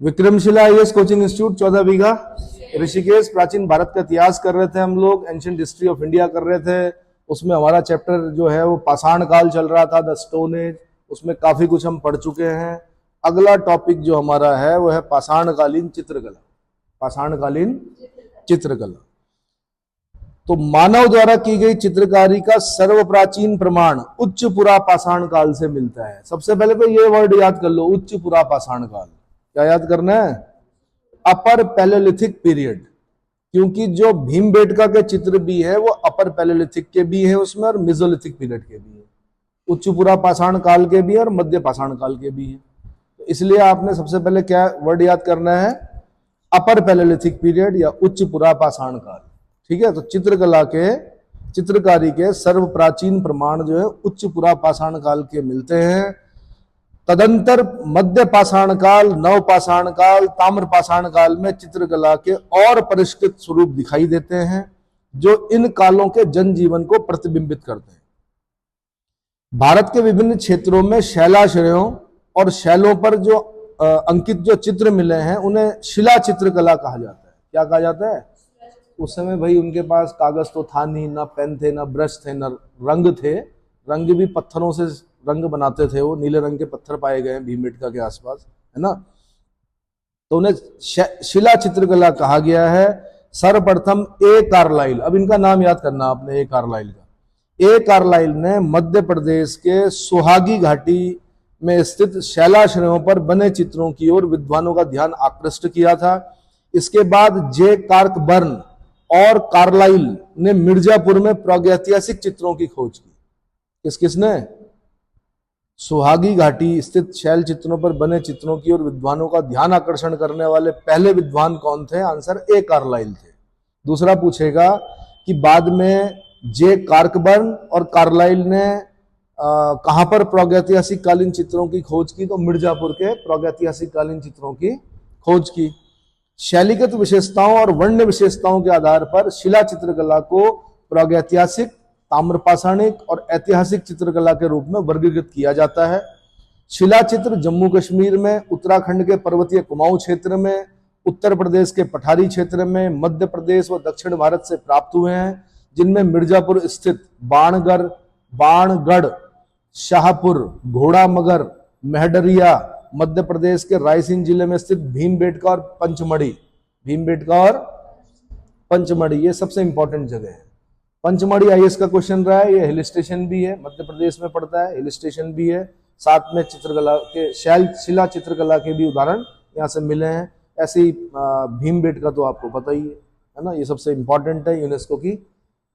Vikramshila IAS coaching institute 14 बीघा ऋषिकेश। प्राचीन भारत का इतिहास कर रहे थे हम लोग, एंशिएंट हिस्ट्री ऑफ इंडिया कर रहे थे। उसमें हमारा चैप्टर जो है वो पाषाण काल चल रहा था, द स्टोन एज। उसमें काफी कुछ हम पढ़ चुके हैं। अगला टॉपिक जो हमारा है वो है पाषाणकालीन चित्रकला। पाषाणकालीन चित्रकला तो मानव द्वारा की गई चित्रकारी का सर्व प्राचीन प्रमाण उच्च पुरा पाषाण काल से मिलता है। सबसे पहले तो ये वर्ड याद कर लो, उच्च पुरा पाषाण काल। क्या याद करना है? अपर पैलेलिथिक पीरियड, क्योंकि जो भीमबेटका के चित्र भी है वो अपर पैलेलिथिक के भी है उसमें, और मेसोलिथिक पीरियड के भी है। उच्च पुरा पाषाण काल के भी है और मध्य पाषाण काल के भी है। तो इसलिए आपने सबसे पहले क्या वर्ड याद करना है? अपर पैलेलिथिक पीरियड या उच्च पुरा पाषाण काल। ठीक है, तो चित्रकला के चित्रकारी के सर्व प्राचीन प्रमाण जो है उच्च पुरा पाषाण काल के मिलते हैं। तदंतर मध्य पाषाण काल, नव पाषाण काल, ताम्र पाषाण काल में चित्रकला के और परिष्कृत स्वरूप दिखाई देते हैं जो इन कालों के जनजीवन को प्रतिबिंबित करते हैं। भारत के विभिन्न क्षेत्रों में शैलाश्रयों और शैलों पर जो अंकित जो चित्र मिले हैं उन्हें शिला चित्रकला कहा जाता है। क्या कहा जाता है? उस समय भाई उनके पास कागज तो था नहीं, ना पेन थे, ना ब्रश थे, ना रंग थे। रंग भी पत्थरों से रंग बनाते थे। वो नीले रंग के पत्थर पाए गए हैं भीमबेटका के आसपास, है ना। तो उन्हें शिला चित्रकला कहा गया है। सर्वप्रथम ए कार्लाइल, अब इनका नाम याद करना आपने, ए कार्लाइल का। ए कार्लाइल ने मध्य प्रदेश के सुहागी घाटी में स्थित शैलाश्रयों पर बने चित्रों की ओर विद्वानों का ध्यान आकृष्ट किया था। इसके बाद जे कार्क बर्न और कार्लाइल ने मिर्जापुर में प्रागैतिहासिक चित्रों की खोज की। किसने? सुहागी घाटी स्थित शैल चित्रों पर बने चित्रों की ओर विद्वानों का ध्यान आकर्षण करने वाले पहले विद्वान कौन थे? आंसर ए कार्लाइल थे। दूसरा पूछेगा कि बाद में जे कार्कबर्न और कार्लाइल ने कहां पर प्रागैतिहासिक कालीन चित्रों की खोज की? तो मिर्जापुर के प्रागैतिहासिक कालीन चित्रों की खोज की। शैलीगत विशेषताओं और वर्ण विशेषताओं के आधार पर शिला चित्रकला को प्रागैतिहासिक, ताम्रपाषाणिक और ऐतिहासिक चित्रकला के रूप में वर्गीकृत किया जाता है। शिला चित्र जम्मू कश्मीर में, उत्तराखंड के पर्वतीय कुमाऊं क्षेत्र में, उत्तर प्रदेश के पठारी क्षेत्र में, मध्य प्रदेश व दक्षिण भारत से प्राप्त हुए हैं, जिनमें मिर्जापुर स्थित बाणगढ़, शाहपुर, घोड़ामगर, मेहडरिया, मध्य प्रदेश के रायसेन जिले में स्थित भीमबेटका और पंचमढ़ी, ये सबसे इंपॉर्टेंट जगह है। पंचमढ़ी आईएएस का क्वेश्चन रहा है। ये हिल स्टेशन भी है, मध्य प्रदेश में पड़ता है, हिल स्टेशन भी है। साथ में चित्रकला के शिला चित्रकला के भी उदाहरण यहाँ से मिले हैं। ऐसे ही भीमबेटका तो आपको पता ही है ना, ये सबसे इंपॉर्टेंट है। यूनेस्को की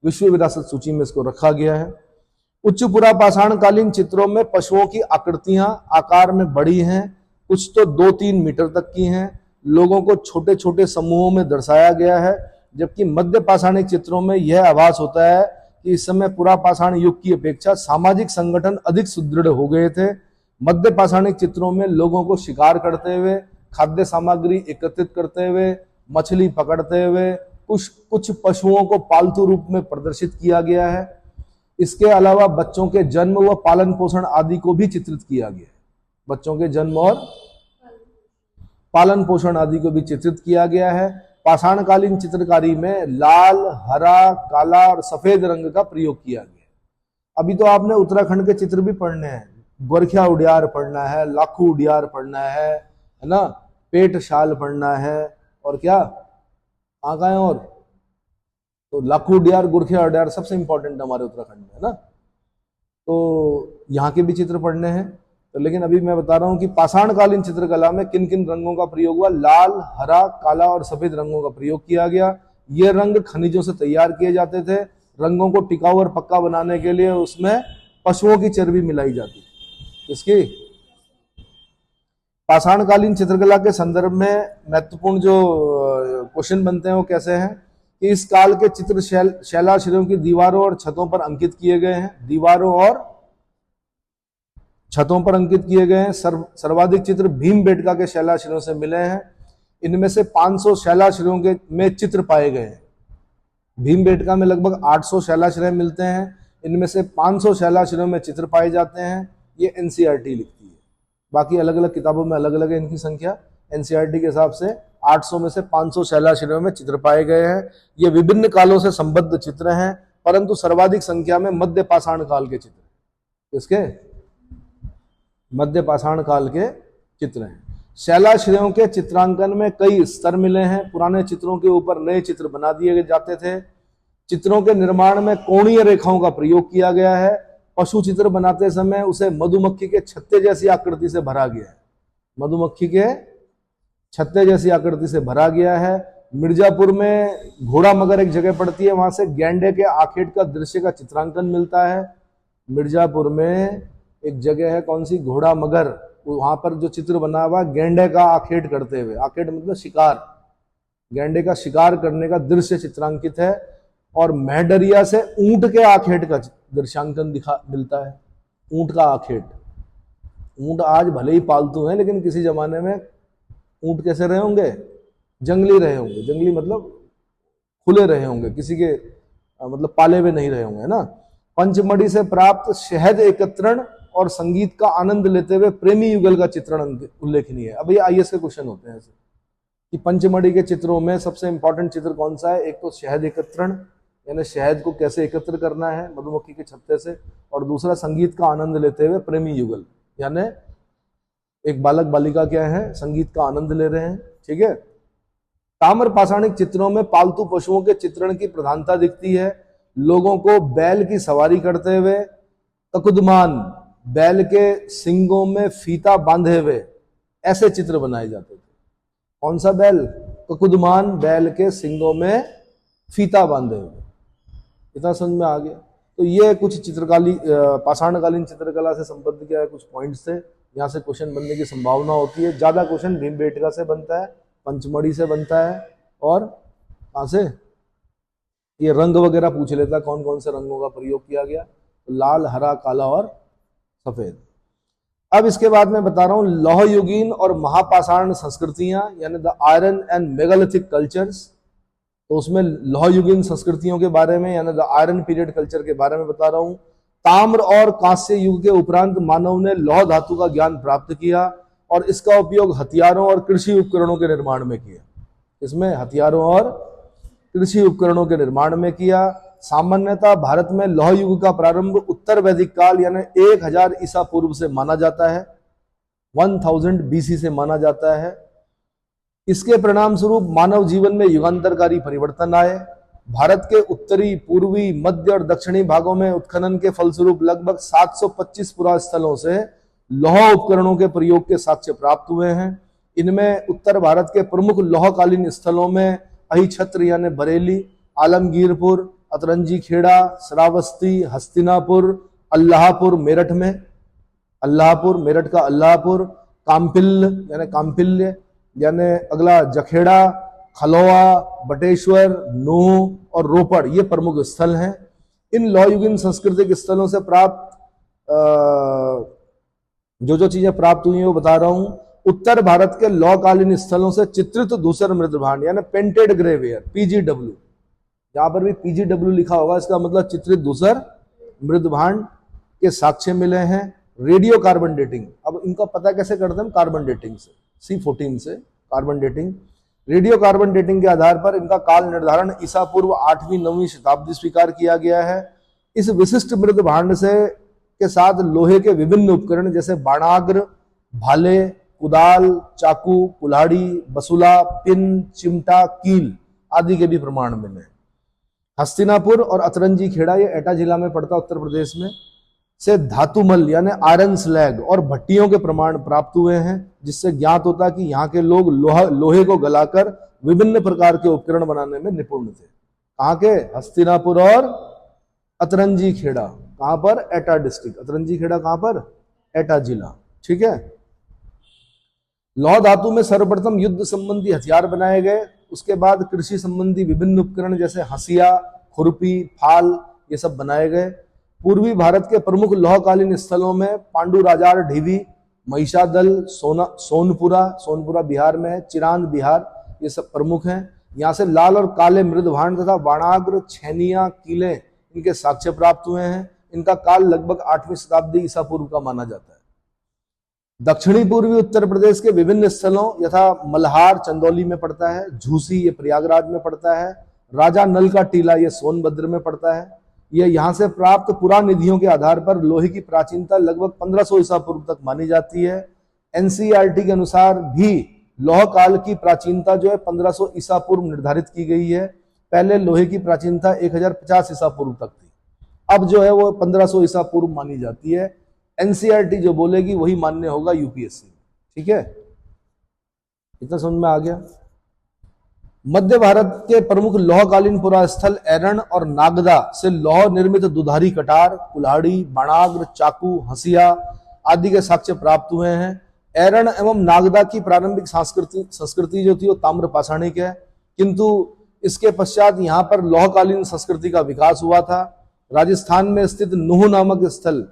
विश्व विरासत सूची में इसको रखा गया है। उच्च पुरा पाषाण कालीन चित्रों में पशुओं की आकृतियां आकार में बड़ी हैं, कुछ तो 2-3 मीटर तक की हैं। लोगों को छोटे छोटे समूहों में दर्शाया गया है, जबकि मध्य पाषाणिक चित्रों में यह आभास होता है कि इस समय पुरा पाषाण युग की अपेक्षा सामाजिक संगठन अधिक सुदृढ़ हो गए थे। मध्य पाषाणिक चित्रों में लोगों को शिकार करते हुए, खाद्य सामग्री एकत्रित करते हुए, मछली पकड़ते हुए, कुछ पशुओं को पालतू रूप में प्रदर्शित किया गया है। इसके अलावा बच्चों के जन्म व पालन पोषण आदि को भी चित्रित किया गया है। बच्चों के जन्म और पालन पोषण आदि को भी चित्रित किया गया है। पाषाणकालीन चित्रकारी में लाल, हरा, काला और सफेद रंग का प्रयोग किया गया है। अभी तो आपने उत्तराखंड के चित्र भी पढ़ने हैं। गोरखिया उडियार पढ़ना है, लाखू उडियार पढ़ना है ना, पेट शाल पढ़ना है, और क्या आगे है, और तो लाखू उडियार, गोरखिया उडियार सबसे इंपॉर्टेंट है हमारे उत्तराखंड में, है ना। तो यहाँ के भी चित्र पढ़ने हैं। तो लेकिन अभी मैं बता रहा हूँ कि पाषाणकालीन चित्रकला में किन किन रंगों का प्रयोग हुआ। लाल, हरा, काला और सफेद रंगों का प्रयोग किया गया। ये रंग खनिजों से तैयार किए जाते थे। रंगों को टिकाऊ और पक्का बनाने के लिए उसमें पशुओं की चर्बी मिलाई जाती थी। इसकी पाषाणकालीन चित्रकला के संदर्भ में महत्वपूर्ण जो क्वेश्चन बनते हैं वो कैसे हैं कि इस काल के चित्र शैलाश्रयों की दीवारों और छतों पर अंकित किए गए हैं। दीवारों और छतों पर अंकित किए गए हैं। सर्वाधिक चित्र भीमबेटका के शैलाश्रयों से मिले हैं। इनमें से 500 शैलाश्रयों के में चित्र पाए गए हैं। भीमबेटका में लगभग 800 शैलाश्रय मिलते हैं। इनमें से 500 शैलाश्रयों में चित्र पाए जाते हैं। ये एनसीईआरटी लिखती है, बाकी अलग अलग किताबों में अलग अलग है इनकी संख्या। एनसीईआरटी के हिसाब से 800 में से 500 शैलाश्रयों में चित्र पाए गए हैं। ये विभिन्न कालों से संबद्ध चित्र हैं, परंतु सर्वाधिक संख्या में मध्य पाषाण काल के चित्र, इसके मध्य पाषाण काल के चित्र हैं। शैलाश्रयों के चित्रांकन में कई स्तर मिले हैं। पुराने चित्रों के ऊपर नए चित्र बना दिए जाते थे। चित्रों के निर्माण में कोणीय रेखाओं का प्रयोग किया गया है। पशु चित्र बनाते समय उसे मधुमक्खी के छत्ते जैसी आकृति से भरा गया है, मधुमक्खी के छत्ते जैसी आकृति से भरा गया है। मिर्जापुर में घोड़ा मगर एक जगह पड़ती है, वहां से गैंडे के आखेट का दृश्य का चित्रांकन मिलता है। मिर्जापुर में एक जगह है, कौन सी, घोड़ा मगर, वहां पर जो चित्र बना हुआ गैंडे का आखेट करते हुए, आखेट मतलब शिकार, गैंडे का शिकार करने का दृश्य चित्रांकित है। और मेहडरिया से ऊंट के आखेट का दृश्यांकन मिलता है। ऊंट का आखेट, ऊंट आज भले ही पालतू हैं, लेकिन किसी जमाने में ऊंट कैसे रहे होंगे, जंगली रहे होंगे, जंगली मतलब खुले रहे होंगे, किसी के मतलब पाले हुए नहीं रहे होंगे, है ना। पंचमढ़ी से प्राप्त शहद एकत्रण और संगीत का आनंद लेते हुए प्रेमी युगल का चित्रण उल्लेखनीय है। अब ये आईएएस के क्वेश्चन होते हैं ऐसे कि पंचमढ़ी के चित्रों में सबसे इंपॉर्टेंट चित्र कौन सा है। एक तो शहद एकत्रण, यानी शहद को कैसे एकत्र करना है मधुमक्खी के छत्ते से, और दूसरा संगीत का आनंद लेते हुए प्रेमी युगल, यानी एक बालक बालिका क्या है, संगीत का आनंद ले रहे हैं, ठीक है। ताम्र पाषाणिक चित्रों में पालतू पशुओं के चित्रण की प्रधानता दिखती है। लोगों को बैल की सवारी करते हुए, तकुदमान, बैल के सिंगों में फीता बांधे हुए, ऐसे चित्र बनाए जाते थे। कौन सा बैल, ककुदमान, बैल के सिंगों में फीता बांधे हुए, इतना समझ में आ गया। तो ये कुछ चित्रकाली पाषाणकालीन चित्रकला से संबंधित क्या है, कुछ पॉइंट्स थे। यहाँ से क्वेश्चन बनने की संभावना होती है। ज्यादा क्वेश्चन भीमबेटका से बनता है, पंचमढ़ी से बनता है, और कहाँ से, ये रंग वगैरह पूछ लेता है, कौन कौन से रंगों का प्रयोग किया गया, तो लाल, हरा, काला और सफेद। अब इसके बाद मैं बता रहा हूं लौह युगीन और महापाषाण संस्कृतियां, यानी the iron and megalithic cultures. तो उसमें लौह युगीन संस्कृतियों के बारे में, यानी द आयरन पीरियड कल्चर के बारे में बता रहा हूं। ताम्र और कांस्य युग के उपरांत मानव ने लौह धातु का ज्ञान प्राप्त किया और इसका उपयोग हथियारों और कृषि उपकरणों के निर्माण में किया। इसमें हथियारों और कृषि उपकरणों के निर्माण में किया। सामान्यतः भारत में लौह युग का प्रारंभ उत्तर वैदिक काल यानी 1000 ईसा पूर्व से माना जाता है, 1000 BC से माना जाता है। इसके परिणाम स्वरूप मानव जीवन में युगांतरकारी परिवर्तन आए। भारत के उत्तरी, पूर्वी, मध्य और दक्षिणी भागों में उत्खनन के फलस्वरूप लगभग 725 पुरास्थलों से लौह उपकरणों के प्रयोग के साक्ष्य प्राप्त हुए हैं। इनमें उत्तर भारत के प्रमुख लौहकालीन स्थलों में अहिछत्र यानी बरेली, आलमगीरपुर, अतरंजी खेड़ा, श्रावस्ती, हस्तिनापुर, अल्लाहपुर मेरठ में, अल्लाहपुर मेरठ का अल्लाहपुर, काम्पिल्य यानी अगला जखेड़ा, खलोआ, बटेश्वर, नूह और रोपड़, ये प्रमुख स्थल हैं। इन लौहयुगीन सांस्कृतिक स्थलों से प्राप्त जो चीजें प्राप्त हुई हैं वो बता रहा हूं। उत्तर भारत के लौहकालीन स्थलों से चित्रित धूसर मृदभांड यानी पेंटेड ग्रेवेयर, PGW, यहां पर भी PGW लिखा होगा, इसका मतलब चित्रित धूसर मृदभांड के साक्ष्य मिले हैं। रेडियो कार्बन डेटिंग, अब इनका पता कैसे करते हैं, कार्बन डेटिंग से, C14 से carbon dating. Radio carbon dating के आधार पर इनका काल निर्धारण ईसा पूर्व 8वीं-9वीं शताब्दी स्वीकार किया गया है। इस विशिष्ट मृदभांड से के साथ लोहे के विभिन्न उपकरण जैसे बाणाग्र, भाले, कुदाल, चाकू, कुल्हाड़ी, बसुला, पिन, चिमटा, कील आदि के भी प्रमाण मिले। हस्तिनापुर और अतरंजी खेड़ा, ये एटा जिला में पड़ता उत्तर प्रदेश में, से धातुमल यानी आयरन स्लैग और भट्टियों के प्रमाण प्राप्त हुए हैं, जिससे ज्ञात होता कि यहाँ के लोग लोहे को गलाकर विभिन्न प्रकार के उपकरण बनाने में निपुण थे। कहाँ के, हस्तिनापुर और अतरंजी खेड़ा, कहाँ पर, एटा डिस्ट्रिक्ट, अतरंजी खेड़ा कहाँ पर, एटा जिला, ठीक है। लौह धातु में सर्वप्रथम युद्ध संबंधी हथियार बनाए गए। उसके बाद कृषि संबंधी विभिन्न उपकरण जैसे हंसिया, खुरपी, फाल, ये सब बनाए गए। पूर्वी भारत के प्रमुख लौहकालीन स्थलों में पांडुराजार ढीवी, महिषादल, सोनपुरा बिहार में है, चिरांद बिहार, ये सब प्रमुख हैं। यहाँ से लाल और काले मृदभांड तथा बाणाग्र, छेनिया, कीले, इनके साक्ष्य प्राप्त हुए हैं। इनका काल लगभग 8वीं शताब्दी ईसा पूर्व का माना जाता है। दक्षिणी पूर्वी उत्तर प्रदेश के विभिन्न स्थलों यथा मल्हार चंदौली में पड़ता है, झूसी ये प्रयागराज में पड़ता है, राजा नल का टीला ये सोनभद्र में पड़ता है। ये यहाँ से प्राप्त पुरानिधियों के आधार पर लोहे की प्राचीनता लगभग 1500 ईसा पूर्व तक मानी जाती है। एनसीईआरटी के अनुसार भी लौह काल की प्राचीनता जो है 1500 ईसा पूर्व निर्धारित की गई है। पहले लोहे की प्राचीनता 1050 ईसा पूर्व तक थी, अब जो है वो 1500 ईसा पूर्व मानी जाती है। एनसीईआरटी जो बोलेगी वही मान्य होगा यूपीएससी। ठीक है, इतना समझ में आ गया। मध्य भारत के प्रमुख लौहकालीन पुरास्थल एरण और नागदा से लौह निर्मित दुधारी कटार, कुल्हाड़ी, बाणाग्र, चाकू, हंसिया आदि के साक्ष्य प्राप्त हुए हैं। एरण एवं नागदा की प्रारंभिक संस्कृति जो थी वो ताम्र पाषाणिक है, किंतु इसके पश्चात यहाँ पर लौहकालीन संस्कृति का विकास हुआ था। राजस्थान में स्थित नूह नामक स्थल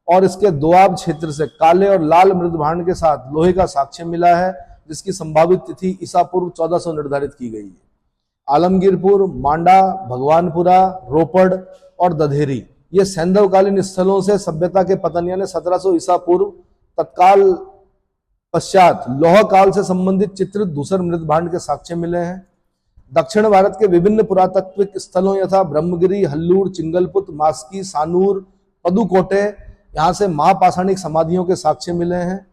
और इसके दोआब क्षेत्र से काले और लाल मृदभांड के साथ लोहे का साक्ष्य मिला है, जिसकी संभावित तिथि ईसा पूर्व 1400 निर्धारित की गई है। आलमगीरपुर, मांडा, भगवानपुरा, रोपड़ और दधेरी ये सैंधवकालीन स्थलों से सभ्यता के पतन यानी 1700 ईसा पूर्व तत्काल पश्चात लौह काल से संबंधित चित्रित धूसर मृदभांड के साक्ष्य मिले हैं। दक्षिण भारत के विभिन्न पुरातत्विक स्थलों यथा ब्रह्मगिरी, हल्लूर, चिंगलपुत, मास्की, सानूर, पदुकोटे यहाँ से महापाषाणिक समाधियों के साक्ष्य मिले हैं।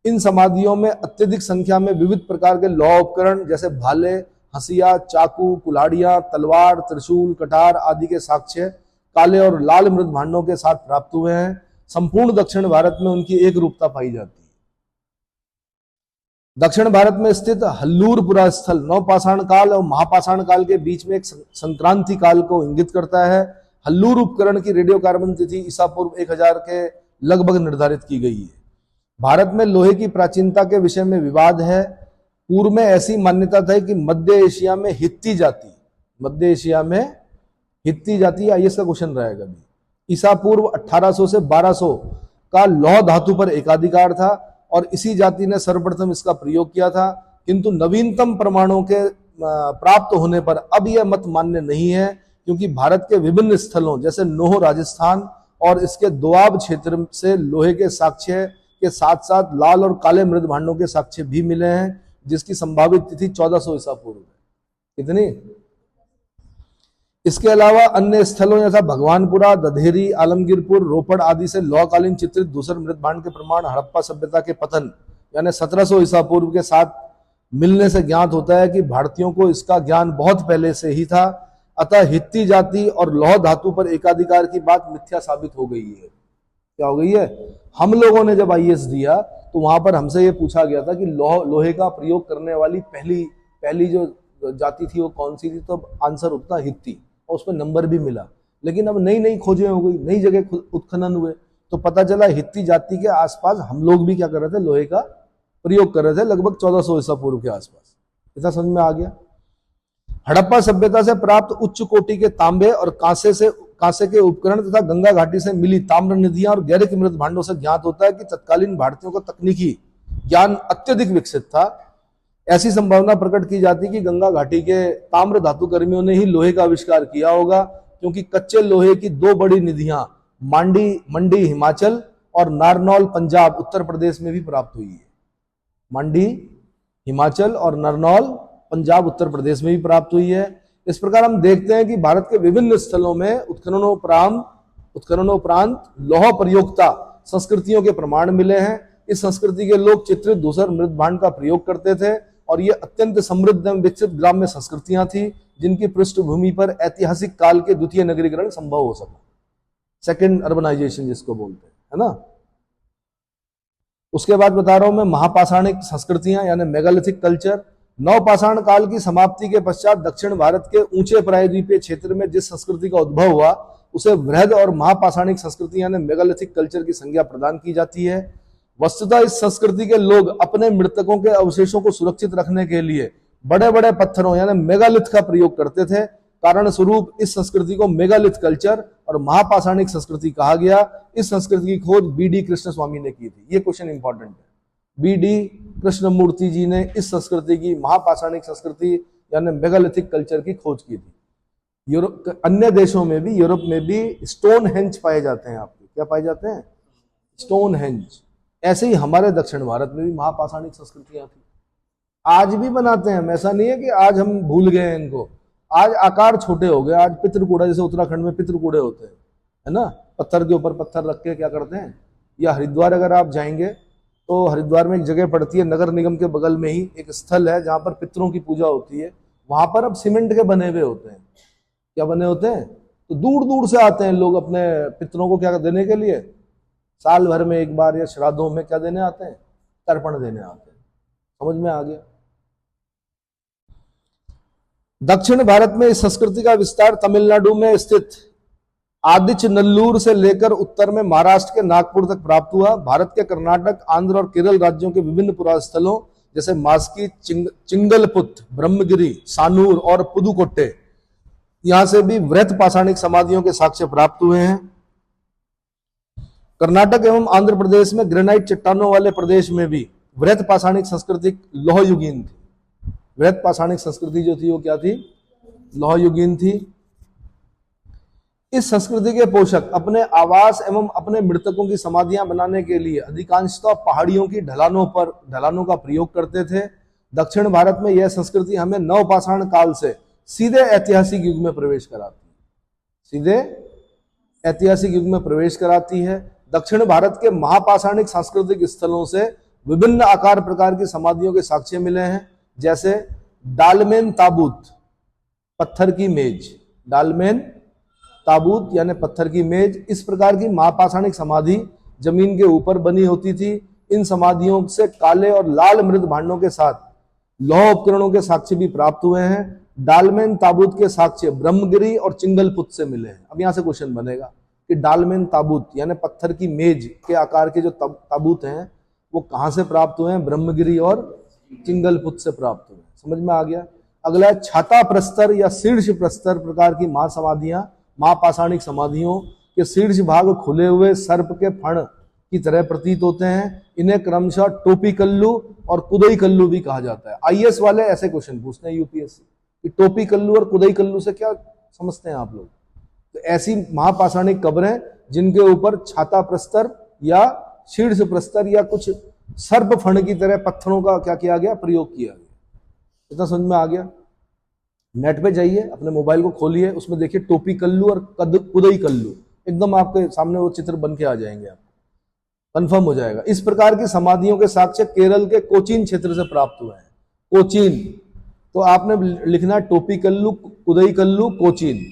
इन समाधियों में अत्यधिक संख्या में विविध प्रकार के लौह उपकरण जैसे भाले, हंसिया, चाकू, कुल्हाड़ियां, तलवार, त्रिशूल, कटार आदि के साक्ष्य काले और लाल मृदभांडों के साथ प्राप्त हुए हैं। संपूर्ण दक्षिण भारत में उनकी एक रूपता पाई जाती है। दक्षिण भारत में स्थित हल्लूर पुरास्थल नवपाषाण काल और महापाषाण काल के बीच में एक संक्रांति काल को इंगित करता है। हल्लूर उपकरण की रेडियो कार्बन तिथि ईसा पूर्व 1000 के लगभग निर्धारित की गई है। भारत में लोहे की प्राचीनता के विषय में विवाद है। पूर्व में ऐसी मान्यता था कि मध्य एशिया में हित्ती जाति आईएएस का क्वेश्चन रहेगा भी ईसा पूर्व 1800 से 1200 का लौह धातु पर एकाधिकार था और इसी जाति ने सर्वप्रथम इसका प्रयोग किया था, किंतु नवीनतम प्रमाणों के प्राप्त होने पर अब यह मत मान्य नहीं है, क्योंकि भारत के विभिन्न स्थलों जैसे नोह राजस्थान और इसके दोआब क्षेत्र से लोहे के साक्ष्य के साथ साथ लाल और काले मृदभांडों के साक्ष्य भी मिले हैं, जिसकी संभावित तिथि 1400 ईसा पूर्व है। कितनी? इसके अलावा अन्य स्थलों जैसा भगवानपुरा, दधेरी, आलमगीरपुर, रोपड़ आदि से लौहकालीन चित्रित दूसर मृदभांड के प्रमाण हड़प्पा सभ्यता के पतन यानी 1700 ईसा पूर्व के साथ मिलने से ज्ञात होता है कि भारतीयों को इसका ज्ञान बहुत पहले से ही था। अतः हित्ती जाति और लौह धातु पर एकाधिकार की बात मिथ्या साबित हो गई है। क्या हो गई है? हम लोगों ने जब आईएएस दिया तो वहां पर हमसे ये पूछा गया था कि लोहे का प्रयोग करने वाली पहली जो जाति थी वो कौन सी थी, तो आंसर उतना हित्ती और उसमें नंबर भी मिला। लेकिन अब नई खोजें हो गई, नई जगह उत्खनन हुए तो पता चला हित्ती जाति के आसपास हम लोग भी क्या कर रहे थे, लोहे का प्रयोग कर रहे थे लगभग 1400 ईसा पूर्व के आसपास। इतना समझ में आ गया। हड़प्पा सभ्यता से प्राप्त उच्च कोटि के तांबे और कांसे के उपकरण तथा गंगा घाटी से मिली ताम्र निधियां और गैरिक मृदभांडों से ज्ञात होता है कि तत्कालीन भारतीयों का तकनीकी ज्ञान अत्यधिक विकसित था। ऐसी संभावना प्रकट की जाती कि गंगा घाटी के ताम्र धातु कर्मियों ने ही लोहे का आविष्कार किया होगा, क्योंकि कच्चे लोहे की दो बड़ी निधियां मंडी हिमाचल और नारनौल पंजाब उत्तर प्रदेश में भी प्राप्त हुई है। मंडी हिमाचल और नारनौल पंजाब उत्तर प्रदेश में भी प्राप्त हुई है। इस प्रकार हम देखते हैं कि भारत के विभिन्न स्थलों में उत्खननोपरांत लौह प्रयोक्ता संस्कृतियों के प्रमाण मिले हैं। इस संस्कृति के लोग चित्रित धूसर मृदभांड का प्रयोग करते थे और ये अत्यंत समृद्ध एवं विकसित ग्राम्य संस्कृतियां थी, जिनकी पृष्ठभूमि पर ऐतिहासिक काल के द्वितीय नगरीकरण संभव हो सका, सेकेंड अर्बनाइजेशन जिसको बोलते हैं, है ना। उसके बाद बता रहा हूं मैं महापाषाणिक संस्कृतियां यानी मेगालिथिक कल्चर। नवपाषाण काल की समाप्ति के पश्चात दक्षिण भारत के ऊंचे प्रायद्वीपीय क्षेत्र में जिस संस्कृति का उद्भव हुआ उसे वृहद और महापाषाणिक संस्कृति यानी मेगालिथिक कल्चर की संज्ञा प्रदान की जाती है। वस्तुतः इस संस्कृति के लोग अपने मृतकों के अवशेषों को सुरक्षित रखने के लिए बड़े बड़े पत्थरों यानी मेगालिथ का प्रयोग करते थे। कारण स्वरूप इस संस्कृति को मेगालिथ कल्चर और महापाषाणिक संस्कृति कहा गया। इस संस्कृति की खोज बीडी कृष्णस्वामी ने की थी। ये क्वेश्चन इंपॉर्टेंट है। बीडी कृष्णमूर्ति जी ने इस संस्कृति की महापाषाणिक संस्कृति यानी मेगालिथिक कल्चर की खोज की थी। अन्य देशों में भी, यूरोप में भी स्टोन हेंज पाए जाते हैं। आपके क्या पाए जाते हैं? स्टोन हेंज, ऐसे ही हमारे दक्षिण भारत में भी महापाषाणिक संस्कृतियां थी, आज भी बनाते हैं हम। ऐसा नहीं है कि आज हम भूल गए हैं इनको, आज आकार छोटे हो गए। आज पितृकूड़ा, जैसे उत्तराखंड में पितृकूड़े होते हैं, है ना, पत्थर के ऊपर पत्थर रख के क्या करते हैं। या हरिद्वार अगर आप जाएंगे तो हरिद्वार में एक जगह पड़ती है, नगर निगम के बगल में ही एक स्थल है जहां पर पितरों की पूजा होती है। वहां पर अब सीमेंट के बने हुए होते हैं। क्या बने होते हैं? तो दूर दूर से आते हैं लोग अपने पितरों को क्या देने के लिए, साल भर में एक बार या श्राद्धों में क्या देने आते हैं, तर्पण देने आते हैं। समझ में आ गया। दक्षिण भारत में इस संस्कृति का विस्तार तमिलनाडु में स्थित आदिचनल्लूर से लेकर उत्तर में महाराष्ट्र के नागपुर तक प्राप्त हुआ। भारत के कर्नाटक, आंध्र और केरल राज्यों के विभिन्न पुरातन स्थलों जैसे मास्की, चिंगलपुत, ब्रह्मगिरी, सानूर और पुदुकोट्टे, यहां से भी वृहत पाषाणिक समाधियों के साक्ष्य प्राप्त हुए हैं। कर्नाटक एवं आंध्र प्रदेश में ग्रेनाइट चट्टानों वाले प्रदेश में भी वृहत पाषाणिक संस्कृति लौह युगीन थी। वृहत पाषाणिक संस्कृति जो थी वो क्या थी? लौह युगीन थी। इस संस्कृति के पोषक अपने आवास एवं अपने मृतकों की समाधियां बनाने के लिए अधिकांशतः पहाड़ियों की ढलानों का प्रयोग करते थे। दक्षिण भारत में यह संस्कृति हमें नवपाषाण काल से सीधे ऐतिहासिक युग में प्रवेश कराती है। दक्षिण भारत के महापाषाणिक सांस्कृतिक स्थलों से विभिन्न आकार प्रकार की समाधियों के साक्ष्य मिले हैं, जैसे डालमेन ताबूत, पत्थर की मेज, डालमेन ताबूत यानी पत्थर की मेज। इस प्रकार की महापाषाणिक समाधि जमीन के ऊपर बनी होती थी। इन समाधियों से काले और लाल मृत भांडों के साथ लौह उपकरणों के साक्ष्य भी प्राप्त हुए हैं। डालमेन ताबूत के साक्ष्य ब्रह्मगिरी और चिंगलपुत से मिले हैं। अब यहां से क्वेश्चन बनेगा कि डालमेन ताबूत यानी पत्थर की मेज के आकार के जो ताबूत हैं वो कहां से प्राप्त हुए हैं? ब्रह्मगिरी और चिंगलपुत से प्राप्त हुए। समझ में आ गया। अगला है छाता प्रस्तर या शीर्ष प्रस्तर प्रकार की महापाषाणिक समाधियों के शीर्ष भाग खुले हुए सर्प के फण की तरह प्रतीत होते हैं। इन्हें क्रमशः टोपी कल्लू और कुदई कल्लू भी कहा जाता है। आईएएस वाले ऐसे क्वेश्चन पूछते हैं यूपीएससी कि टोपी कल्लू और कुदई कल्लू से क्या समझते हैं आप लोग। तो ऐसी महापाषाणिक कब्रें जिनके ऊपर छाता प्रस्तर या शीर्ष प्रस्तर या कुछ सर्प फण की तरह पत्थरों का क्या किया गया? प्रयोग किया गया। इतना समझ में आ गया। नेट पे जाइए, अपने मोबाइल को खोलिए, उसमें देखिए टोपी कल्लू और कुदई कल्लू, एकदम आपके सामने वो चित्र बन के आ जाएंगे, आप कंफर्म हो जाएगा। इस प्रकार की समाधियों के साक्ष्य केरल के कोचीन क्षेत्र से प्राप्त हुए हैं। कोचीन, तो आपने लिखना टोपी कल्लू, कुदई कल्लू, कोचीन।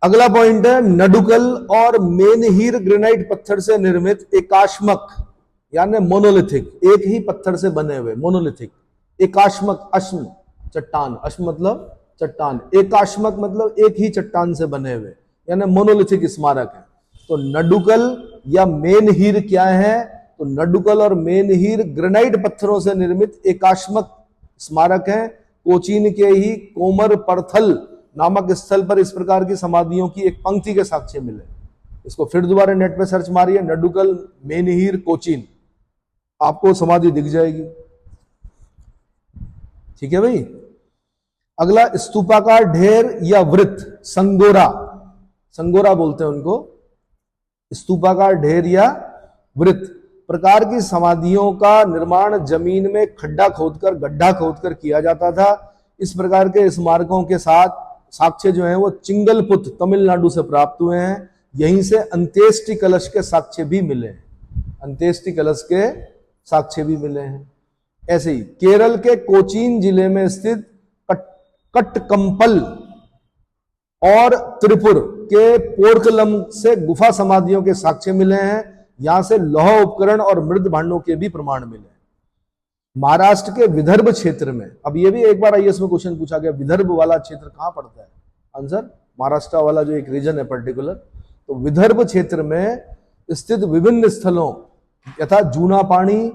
अगला पॉइंट है नडुकल और मेनहीर ग्रेनाइट पत्थर से निर्मित एकाश्मक यानी मोनोलिथिक, एक ही पत्थर से बने हुए मोनोलिथिक। एकाश्मक, अश्म चट्टान, अश्म मतलब चट्टान, एकाश्मक मतलब एक ही चट्टान से बने हुए यानी मोनोलिथिक स्मारक है। तो नडुकल या मेनहीर क्या है? तो नडुकल और मेनहीर ग्रेनाइट पत्थरों से निर्मित एकाश्मक स्मारक है। कोचीन के ही कोमर परथल नामक स्थल पर इस प्रकार की समाधियों की एक पंक्ति के साक्ष्य मिले। इसको फिर दोबारा नेट पे सर्च मारिए, नडुकल, मेनहीर, कोचीन, आपको समाधि दिख जाएगी। ठीक है भाई। अगला स्तूपाकार ढेर या वृत्त, संगोरा बोलते हैं उनको, स्तूपाकार ढेर या वृत्त प्रकार की समाधियों का निर्माण जमीन में गड्ढा खोदकर किया जाता था। इस प्रकार के स्मारकों के साथ साक्ष्य जो है वो चिंगलपुत तमिलनाडु से प्राप्त हुए हैं। यहीं से अंत्येष्टि कलश के साक्ष्य भी मिले हैं। ऐसे ही केरल के कोचीन जिले में स्थित कट्टकम्पल और त्रिपुर के पोर्कलम से गुफा समाधियों के साक्ष्य मिले हैं। यहां से लौह उपकरण और मृत भांडों के भी प्रमाण मिले। महाराष्ट्र के विदर्भ क्षेत्र में, अब ये भी एक बार आईएएस में क्वेश्चन पूछा गया, विदर्भ वाला क्षेत्र कहां पड़ता है? आंसर महाराष्ट्र वाला जो एक रीजन है पर्टिकुलर, तो विदर्भ क्षेत्र में स्थित विभिन्न स्थलों यथा जूनापानी,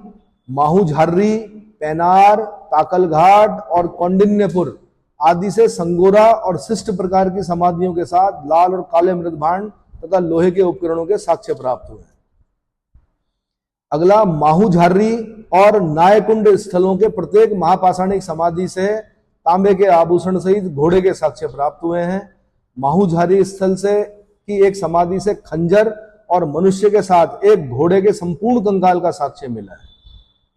माहूझार्री, पेनार, ताकल घाट और कौंडिन्यपुर आदि से संगोरा और शिष्ट प्रकार की समाधियों के साथ लाल और काले मृत भांड तथा लोहे के उपकरणों के साक्ष्य प्राप्त हुए। अगला माहूझार्री और नायकुंड स्थलों के प्रत्येक महापाषाणिक समाधि से तांबे के आभूषण सहित घोड़े के साक्ष्य प्राप्त हुए हैं। माहूझारी स्थल से की एक समाधि से खंजर और मनुष्य के साथ एक घोड़े के संपूर्ण कंकाल का साक्ष्य मिला है।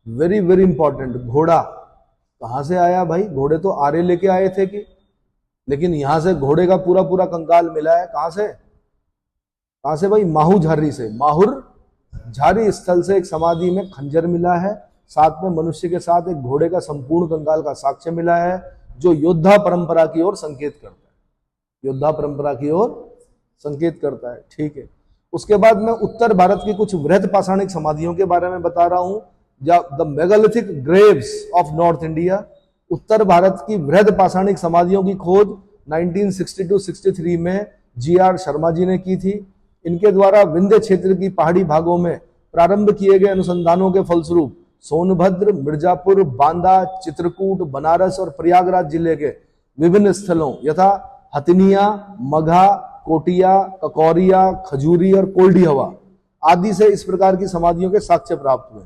Very very important. घोड़ा कहां से आया भाई? घोड़े तो आर्य लेके आए थे कि, लेकिन यहां से घोड़े का पूरा पूरा कंकाल मिला है। कहां से? कहां से भाई? माहू झारी से। माहुर झारी स्थल से एक समाधि में खंजर मिला है, साथ में मनुष्य के साथ एक घोड़े का संपूर्ण कंकाल का साक्ष्य मिला है, जो योद्धा परंपरा की ओर संकेत करता है। योद्धा परंपरा की ओर संकेत करता है। ठीक है। उसके बाद मैं उत्तर भारत की कुछ वृहत पाषाणिक समाधियों के बारे में बता रहा हूं। The megalithic graves of north India. उत्तर भारत की वृहत पाषाणिक समाधियों की खोज 1962-63 में GR शर्मा जी ने की थी। इनके द्वारा विंध्य क्षेत्र की पहाड़ी भागों में प्रारंभ किए गए अनुसंधानों के फलस्वरूप सोनभद्र, मिर्जापुर, बांदा, चित्रकूट, बनारस और प्रयागराज जिले के विभिन्न स्थलों यथा हथनिया, मघा, कोटिया, ककौरिया, खजूरी और कोल्डी हवा आदि से इस प्रकार की समाधियों के साक्ष्य प्राप्त हुए।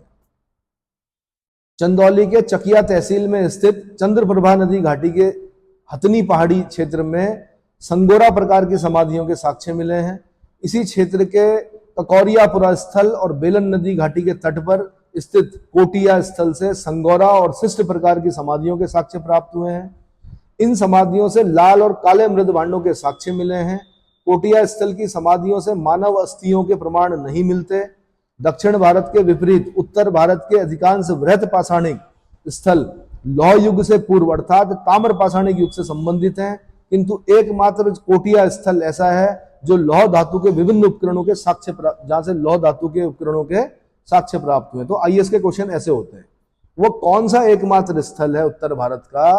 चंदौली के चकिया तहसील में स्थित चंद्रप्रभा नदी घाटी के हथनी पहाड़ी क्षेत्र में संगोरा प्रकार की समाधियों के साक्ष्य मिले हैं। इसी क्षेत्र के ककौरियापुरा स्थल और बेलन नदी घाटी के तट पर स्थित कोटिया स्थल से संगोरा और शिष्ट प्रकार की समाधियों के साक्ष्य प्राप्त हुए हैं। इन समाधियों से लाल और काले मृद भांडों के साक्ष्य मिले हैं। कोटिया स्थल की समाधियों से मानव अस्थियों के प्रमाण नहीं मिलते। दक्षिण भारत के विपरीत उत्तर भारत के अधिकांश वृहत पाषाणिक स्थल लौह युग से पूर्व अर्थात ताम्र पाषाणिक युग से संबंधित हैं, किंतु एकमात्र कोटिया स्थल ऐसा है जो लौह धातु के विभिन्न उपकरणों के साक्ष्य जहां से लौह धातु के उपकरणों के साक्ष्य प्राप्त हुए। तो IAS के क्वेश्चन ऐसे होते हैं। वो कौन सा एकमात्र स्थल है उत्तर भारत का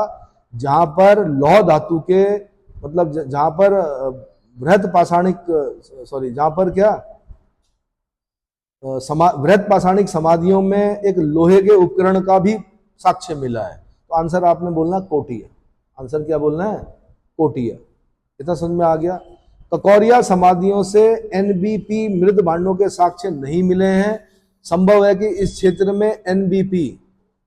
जहां पर लौह धातु के मतलब जहां पर वृहत पाषाणिक जहां पर क्या वृहत पाषाणिक समाधियों में एक लोहे के उपकरण का भी साक्ष्य मिला है? तो आंसर आपने बोलना कोटिया। आंसर क्या बोलना है? कोटिया। इतना समझ में आ गया? ककौरिया समाधियों से NBP मृद भांडों के साक्ष्य नहीं मिले हैं। संभव है कि इस क्षेत्र में NBP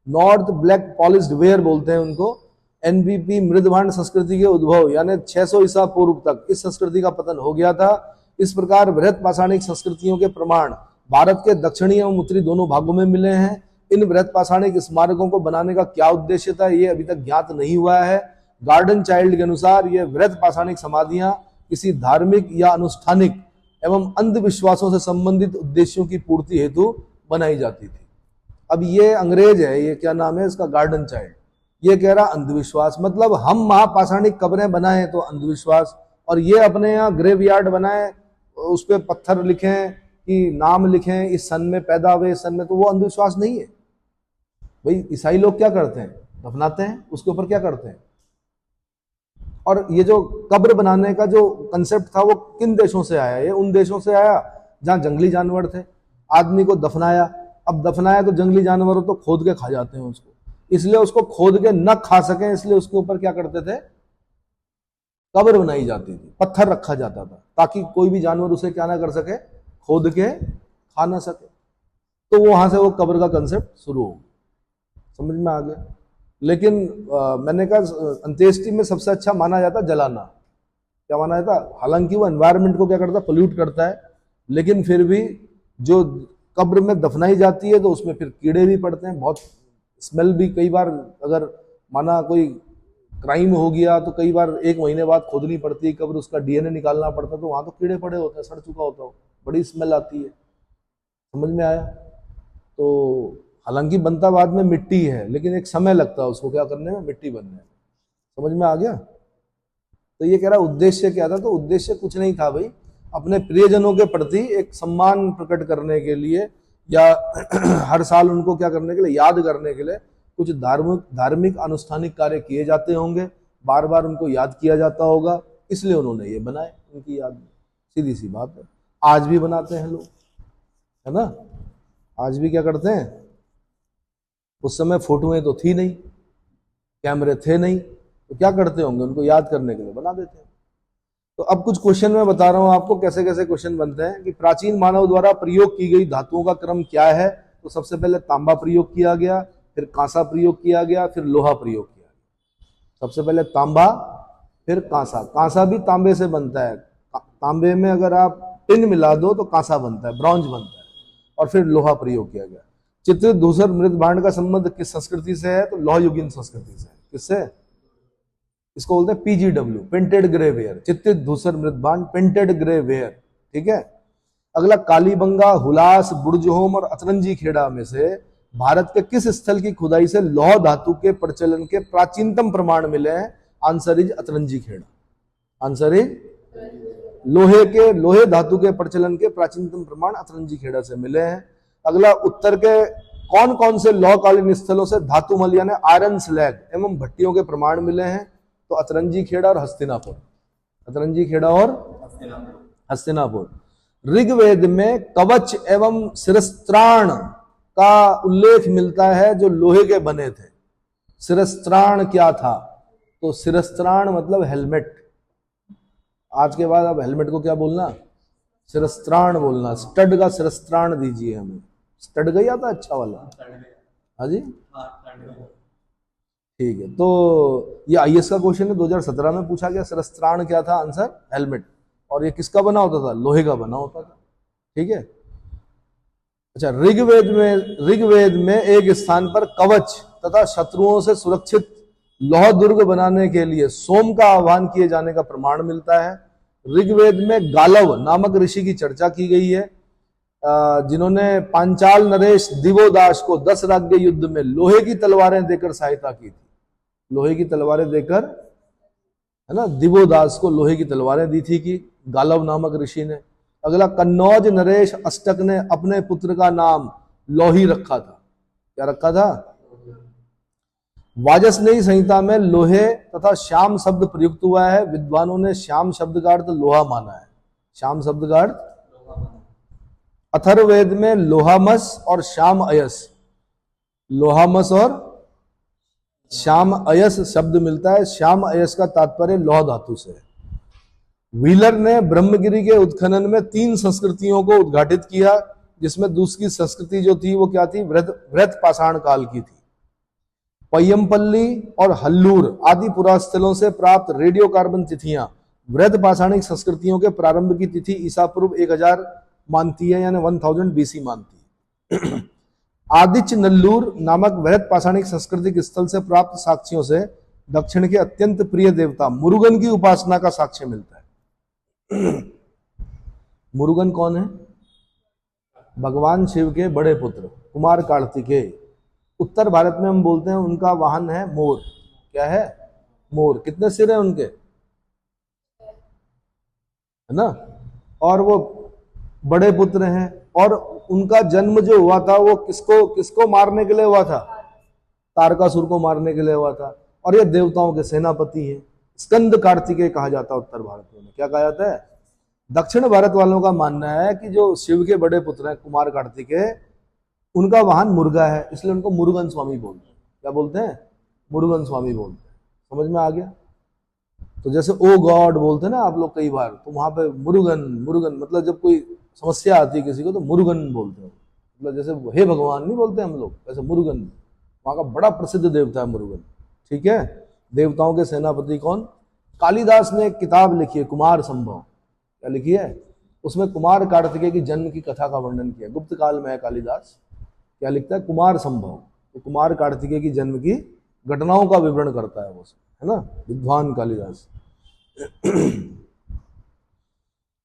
north black polished where बोलते हैं उनको, NBP मृद भांड संस्कृति के उद्भव यानी 600 ईसा पूर्व तक इस संस्कृति का पतन हो गया था। इस प्रकार वृहत पाषाणिक संस्कृतियों के प्रमाण भारत के दक्षिणी एवं उत्तरी दोनों भागों में मिले हैं। इन वृहत पाषाणिक स्मारकों को बनाने का क्या उद्देश्य था, ये अभी तक ज्ञात नहीं हुआ है। गार्डन चाइल्ड के अनुसार ये वृहत पाषाणिक समाधियां किसी धार्मिक या अनुष्ठानिक एवं अंधविश्वासों से संबंधित उद्देश्यों की पूर्ति हेतु बनाई जाती थी। अब ये अंग्रेज है, ये क्या नाम है इसका, गार्डन चाइल्ड, ये कह रहा अंधविश्वास, मतलब हम महापाषाणिक कब्रें बनाएं तो अंधविश्वास, और ये अपने यहाँ ग्रेवयार्ड बनाए उस पर पत्थर लिखें कि नाम लिखें इस सन में पैदा हुए इस सन में, तो वो अंधविश्वास नहीं है भाई। ईसाई लोग क्या करते हैं? दफनाते हैं, उसके ऊपर क्या करते हैं। और ये जो कब्र बनाने का जो कंसेप्ट था वो किन देशों से आया? ये उन देशों से आया जहां जंगली जानवर थे, आदमी को दफनाया। अब दफनाया तो जंगली जानवर तो खोद के खा जाते हैं उसको, इसलिए उसको खोद के न खा सके इसलिए उसके ऊपर क्या करते थे? कब्र बनाई जाती थी, पत्थर रखा जाता था ताकि कोई भी जानवर उसे क्या ना कर सके, खोद के खा ना सके। तो वहां से वो कब्र का कंसेप्ट शुरू हो गया। समझ में आ गया? लेकिन मैंने कहा अंत्येष्टि में सबसे अच्छा माना जाता जलाना। क्या माना जाता? हालांकि वो एनवायरनमेंट को क्या करता है? पोल्यूट करता है, लेकिन फिर भी जो कब्र में दफनाई जाती है तो उसमें फिर कीड़े भी पड़ते हैं, बहुत स्मेल भी। कई बार अगर माना कोई क्राइम हो गया तो कई बार 1 महीने बाद खोदनी पड़ती है कब्र, उसका DNA निकालना पड़ता है, तो वहां तो कीड़े पड़े होते हैं, सड़ चुका होता हो, बड़ी स्मेल आती है। समझ में आया? तो हालांकि बनता बाद में मिट्टी है, लेकिन एक समय लगता है उसको क्या करने में, मिट्टी बनने में। समझ में आ गया? तो ये कह रहा उद्देश्य क्या था? तो उद्देश्य कुछ नहीं था भाई, अपने प्रियजनों के प्रति एक सम्मान प्रकट करने के लिए या हर साल उनको क्या करने के लिए, याद करने के लिए कुछ धार्मिक अनुष्ठानिक कार्य किए जाते होंगे, बार बार उनको याद किया जाता होगा, इसलिए उन्होंने ये बनाए उनकी याद में। सीधी सी बात है, आज भी बनाते हैं लोग, है ना? आज भी क्या करते हैं? उस समय फोटोएं तो थी नहीं, कैमरे थे नहीं, तो क्या करते होंगे? उनको याद करने के लिए बना देते हैं। तो अब कुछ क्वेश्चन मैं बता रहा हूं आपको कैसे कैसे क्वेश्चन बनते हैं कि प्राचीन मानव द्वारा प्रयोग की गई धातुओं का क्रम क्या है। तो सबसे पहले तांबा प्रयोग किया गया, फिर कांसा प्रयोग किया गया, फिर लोहा प्रयोग किया गया। सबसे पहले तांबा, फिर कांसा। कांसा भी तांबे से बनता है। तांबे में अगर आप टिन मिला दो तो कांसा बनता है, ब्रॉन्ज बनता है, और फिर लोहा प्रयोग किया गया। चित्रित धूसर मृत भांड का संबंध किस संस्कृति से है? तो लौह युगीन संस्कृति से। किससे? इसको बोलते हैं पीजीडब्ल्यू, पेंटेड ग्रे वेयर। चित्रित धूसर मृत भांड, पेंटेड ग्रे वेयर। ठीक है। अगला, कालीबंगा, हुलास, बुर्जहोम और अतरंजी खेड़ा में से भारत के किस स्थल की खुदाई से लौह धातु के प्रचलन के प्राचीनतम प्रमाण मिले हैं? Answer is Atranji Khera. Answer is लोहे धातु के प्रचलन के प्राचीनतम प्रमाण अतरंजी खेड़ा से मिले हैं। अगला, उत्तर के कौन कौन से लौहकालीन स्थलों से धातुमल यानी आयरन स्लैग एवं भट्टियों के प्रमाण मिले हैं? तो अतरंजी खेड़ा और हस्तिनापुर। अतरंजी खेड़ा और हस्तिनापुर। ऋग्वेद में कवच एवं शिरस्त्राण का उल्लेख मिलता है जो लोहे के बने थे। शिरस्त्राण क्या था? तो शिरस्त्राण मतलब हेलमेट। आज के बाद अब हेलमेट को क्या बोलना? शिरस्त्राण बोलना। स्टड का शिरस्त्राण दीजिए हमें। स्टड का ही आता अच्छा वाला। हाँ जी, ठीक है। तो ये आईएएस का क्वेश्चन है, 2017 में पूछा गया। शिरस्त्राण क्या था? Answer helmet. और ये किसका बना होता था? लोहे का बना होता था। ठीक है। अच्छा, ऋग्वेद में एक स्थान पर कवच तथा शत्रुओं से सुरक्षित लौह दुर्ग बनाने के लिए सोम का आह्वान किए जाने का प्रमाण मिलता है। ऋग्वेद में गालव नामक ऋषि की चर्चा की गई है, जिन्होंने पांचाल नरेश दिवोदास को 10 राज्य युद्ध में लोहे की तलवारें देकर सहायता की थी। लोहे की तलवारें देकर, है ना, दिवोदास को लोहे की तलवारें दी थी कि गालव नामक ऋषि ने। अगला, कन्नौज नरेश अष्टक ने अपने पुत्र का नाम लोही रखा था। क्या रखा था? वाजसनेयी संहिता में लोहे तथा श्याम शब्द प्रयुक्त हुआ है। विद्वानों ने श्याम शब्द का अर्थ लोहा माना है। श्याम शब्द का अर्थ, अथर्ववेद में लोहामस और श्याम अयस, लोहामस और श्याम अयस शब्द मिलता है। श्याम अयस का तात्पर्य लौह धातु से है। व्हीलर ने ब्रह्मगिरी के उत्खनन में 3 संस्कृतियों को उद्घाटित किया, जिसमें दूसरी संस्कृति जो थी वो क्या थी? वृहत पाषाण काल की थी। पय्यमपल्ली और हल्लूर आदि पुरास्थलों से प्राप्त रेडियो कार्बन तिथियां वृहत पाषाणिक संस्कृतियों के प्रारंभ की तिथि ईसा पूर्व 1000 मानती है, यानी 1000 बीसी मानती है। आदिच नल्लूर नामक वृहत पाषाणिक सांस्कृतिक स्थल से प्राप्त साक्ष्यों से दक्षिण के अत्यंत प्रिय देवता मुरुगन की उपासना का साक्ष्य मिलता है। मुरुगन कौन है? भगवान शिव के बड़े पुत्र कुमार कार्तिकेय। उत्तर भारत में हम बोलते हैं उनका वाहन है मोर। क्या है? मोर। कितने सिर हैं उनके? है ना। और वो बड़े पुत्र हैं। और उनका जन्म जो हुआ था वो किसको मारने के लिए हुआ था? तारकासुर को मारने के लिए हुआ था। और ये देवताओं के सेनापति हैं। स्कंद कार्तिकेय कहा जाता है उत्तर भारत में। क्या कहा जाता है? दक्षिण भारत वालों का मानना है कि जो शिव के बड़े पुत्र हैं कुमार कार्तिकेय, उनका वाहन मुर्गा है, इसलिए उनको मुरुगन स्वामी बोलते हैं। क्या बोलते हैं? मुरुगन स्वामी बोलते हैं। समझ में आ गया? तो जैसे ओ गॉड बोलते हैं ना आप लोग कई बार, तो वहां पे मुरुगन मतलब जब कोई समस्या आती है किसी को तो मुरुगन बोलते हैं। मतलब जैसे हे भगवान नहीं बोलते हम लोग, वैसे मुरुगन वहां का बड़ा प्रसिद्ध देवता है मुरुगन। ठीक है। देवताओं के सेनापति कौन? कालिदास ने एक किताब लिखी है कुमार संभव। क्या लिखी है? उसमें कुमार कार्तिकेय की जन्म की कथा का वर्णन किया। गुप्त काल में है कालिदास। क्या लिखता है? कुमार संभव। तो कुमार कार्तिकेय की जन्म की घटनाओं का विवरण करता है वो, है ना, विद्वान कालिदास।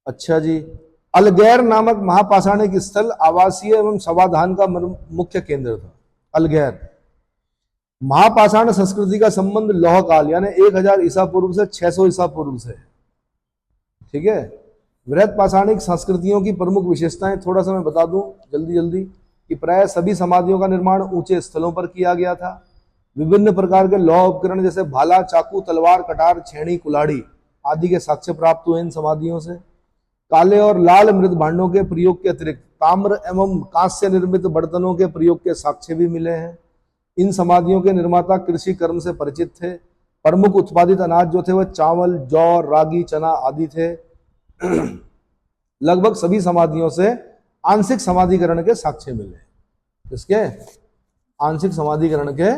अच्छा जी, अलगैर नामक महापाषाणिक स्थल आवासीय एवं समाधान का मुख्य केंद्र था। अलगैर महापाषाण संस्कृति का संबंध लौह काल यानी 1000 ईसा पूर्व से 600 ईसा पूर्व से। ठीक है। वृहत पाषाणिक संस्कृतियों की प्रमुख विशेषताएं थोड़ा सा मैं बता दूं जल्दी कि प्राय सभी समाधियों का निर्माण ऊंचे स्थलों पर किया गया था। विभिन्न प्रकार के लौह उपकरण जैसे भाला, चाकू, तलवार, कटार, छेनी, कुल्हाड़ी आदि के साक्ष्य प्राप्त हुए इन समाधियों से। काले और लाल मृत भांडों के प्रयोग के अतिरिक्त ताम्र एवं कांस्य निर्मित बर्तनों के प्रयोग के साक्ष्य भी मिले हैं। इन समाधियों के निर्माता कृषि कर्म से परिचित थे। प्रमुख उत्पादित अनाज जो थे वह चावल, जौ, रागी, चना आदि थे। लगभग सभी समाधियों से आंशिक समाधिकरण के साक्ष्य मिले। इसके आंशिक समाधिकरण के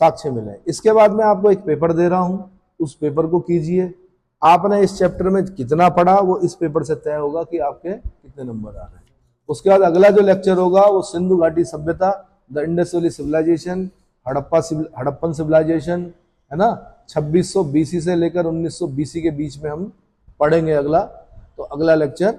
साक्ष्य मिले। इसके बाद मैं आपको एक पेपर दे रहा हूं, उस पेपर को कीजिए। आपने इस चैप्टर में कितना पढ़ा वो इस पेपर से तय होगा कि आपके कितने नंबर आ रहे हैं। उसके बाद अगला जो लेक्चर होगा वो सिंधु घाटी सभ्यता, the Indus Valley civilization, Harappan civilization, है ना, 2600 बीसी से लेकर 1900 बीसी के बीच में हम पढ़ेंगे अगला। तो अगला लेक्चर